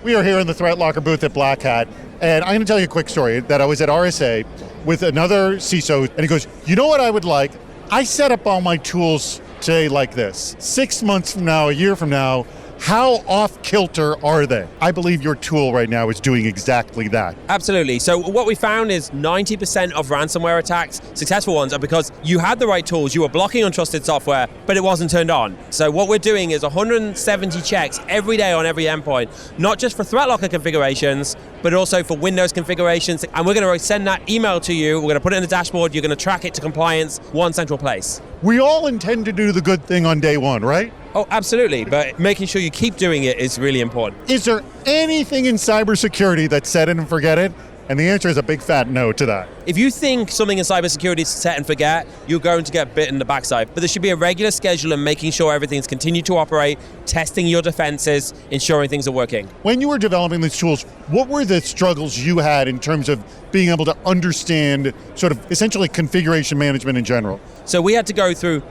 We are here in the ThreatLocker booth at Black Hat, and I'm going to tell you a quick story that I was at RSA with another CISO, and he goes, you know what I would like? I set up all my tools today like this. 6 months from now, a year from now, how off-kilter are they? I believe your tool right now is doing exactly that. Absolutely. So what we found is 90% of ransomware attacks, successful ones, are because you had the right tools, you were blocking untrusted software, but it wasn't turned on. So what we're doing is 170 checks every day on every endpoint, not just for ThreatLocker configurations, but also for Windows configurations. And we're going to send that email to you, we're going to put it in the dashboard, you're going to track it to compliance, one central place. We all intend to do the good thing on day one, right? Oh, absolutely, but making sure you keep doing it is really important. Is there anything in cybersecurity that's set it and forget it? And the answer is a big fat no to that. If you think something in cybersecurity is set and forget, you're going to get bit in the backside. But there should be a regular schedule and making sure everything's continued to operate, testing your defenses, ensuring things are working. When you were developing these tools, what were the struggles you had in terms of being able to understand sort of essentially configuration management in general? So we had to go through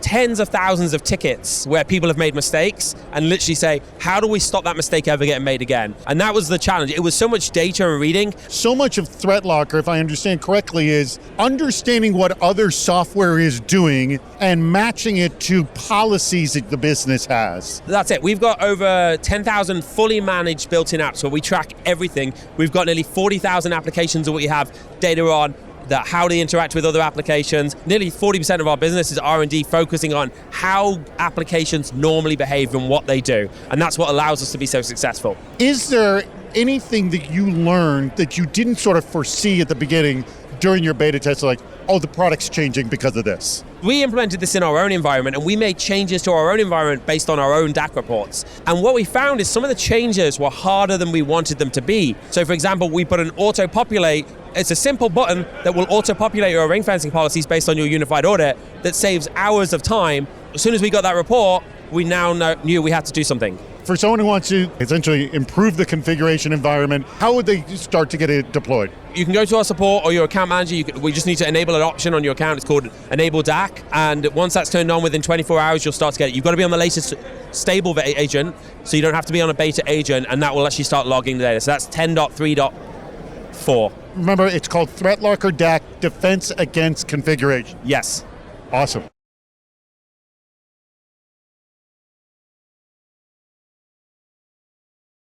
tens of thousands of tickets where people have made mistakes and literally say, how do we stop that mistake ever getting made again? And that was the challenge. It was so much data and reading. So much of ThreatLocker, if I understand correctly, is understanding what other software is doing and matching it to policies that the business has. That's it. We've got over 10,000 fully managed built-in apps where we track everything. We've got nearly 40,000 applications that we have data on, that how they interact with other applications. Nearly 40% of our business is R&D focusing on how applications normally behave and what they do. And that's what allows us to be so successful. Is there anything that you learned that you didn't sort of foresee at the beginning during your beta test, like, oh, the product's changing because of this? We implemented this in our own environment and we made changes to our own environment based on our own DAC reports. And what we found is some of the changes were harder than we wanted them to be. So for example, we put an auto-populate. It's a simple button that will auto-populate your ring fencing policies based on your unified audit that saves hours of time. As soon as we got that report, we now knew we had to do something. For someone who wants to essentially improve the configuration environment, how would they start to get it deployed? You can go to our support or your account manager. We just need to enable an option on your account. It's called Enable DAC. And once that's turned on within 24 hours, you'll start to get it. You've got to be on the latest stable agent, so you don't have to be on a beta agent, and that will actually start logging the data. So that's 10.3.4. Remember, it's called ThreatLocker DAC, Defense Against Configuration. Yes. Awesome.